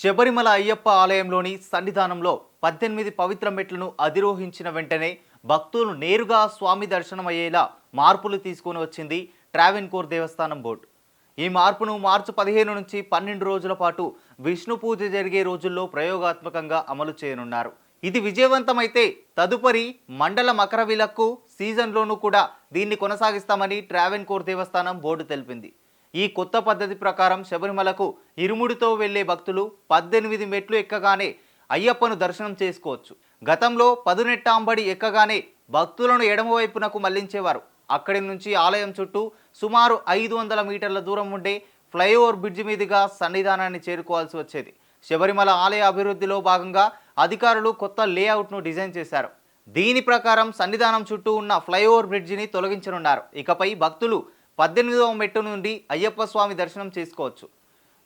శబరిమల అయ్యప్ప ఆలయంలోని సన్నిధానంలో 18 పవిత్ర మెట్లను అధిరోహించిన వెంటనే భక్తులు నేరుగా స్వామి దర్శనమయ్యేలా మార్పులు తీసుకొని వచ్చింది ట్రావెన్కోర్ దేవస్థానం బోర్డు. ఈ మార్పును మార్చి 15 నుంచి 12 రోజుల పాటు విష్ణు పూజ జరిగే రోజుల్లో ప్రయోగాత్మకంగా అమలు చేయనున్నారు. ఇది విజయవంతమైతే తదుపరి మండల మకర విలక్కు సీజన్లోనూ కూడా దీన్ని కొనసాగిస్తామని ట్రావెన్కోర్ దేవస్థానం బోర్డు తెలిపింది. ఈ కొత్త పద్ధతి ప్రకారం శబరిమలకు ఇరుముడితో వెళ్లే భక్తులు 18 మెట్లు ఎక్కగానే అయ్యప్పను దర్శనం చేసుకోవచ్చు. గతంలో పదునెట్టాంబడి ఎక్కగానే భక్తులను ఎడమవైపునకు మళ్లించేవారు. అక్కడి నుంచి ఆలయం చుట్టూ సుమారు 500 మీటర్ల దూరం ఉండే ఫ్లైఓవర్ బ్రిడ్జి మీదుగా సన్నిధానాన్ని చేరుకోవాల్సి వచ్చేది. శబరిమల ఆలయ అభివృద్ధిలో భాగంగా అధికారులు కొత్త లేఅవుట్ను డిజైన్ చేశారు. దీని ప్రకారం సన్నిధానం చుట్టూ ఉన్న ఫ్లైఓవర్ బ్రిడ్జిని తొలగించనున్నారు. ఇకపై భక్తులు 18వ మెట్టు నుండి అయ్యప్ప స్వామి దర్శనం చేసుకోవచ్చు.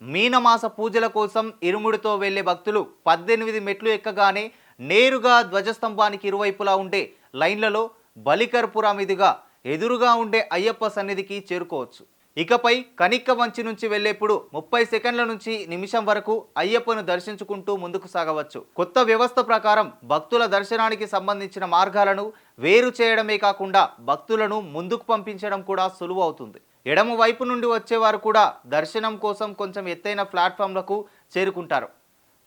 మీనమాస పూజల కోసం ఇరుముడితో వెళ్లే భక్తులు 18 మెట్లు ఎక్కగానే నేరుగా ధ్వజస్తంభానికి ఇరువైపులా ఉండే లైన్లలో బలికర్పుర మీదుగా ఎదురుగా ఉండే అయ్యప్ప సన్నిధికి చేరుకోవచ్చు. ఇకపై కనిక్క వంచి నుంచి వెళ్లేప్పుడు 30 సెకండ్ల నుంచి నిమిషం వరకు అయ్యప్పను దర్శించుకుంటూ ముందుకు సాగవచ్చు. కొత్త వ్యవస్థ ప్రకారం భక్తుల దర్శనానికి సంబంధించిన మార్గాలను వేరు చేయడమే కాకుండా భక్తులను ముందుకు పంపించడం కూడా సులువు అవుతుంది. ఎడమ వైపు నుండి వచ్చేవారు కూడా దర్శనం కోసం కొంచెం ఎత్తైన ప్లాట్ఫామ్లకు చేరుకుంటారు.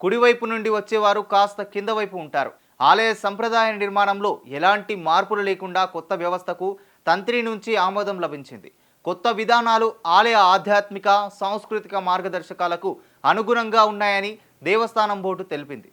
కుడివైపు నుండి వచ్చేవారు కాస్త కింద వైపు ఉంటారు. ఆలయ సంప్రదాయ నిర్మాణంలో ఎలాంటి మార్పులు లేకుండా కొత్త వ్యవస్థకు తంత్రి నుంచి ఆమోదం లభించింది. కొత్త విధానాలు ఆలయ ఆధ్యాత్మిక సాంస్కృతిక మార్గదర్శకాలకు అనుగుణంగా ఉన్నాయని దేవస్థానం బోర్డు తెలిపింది.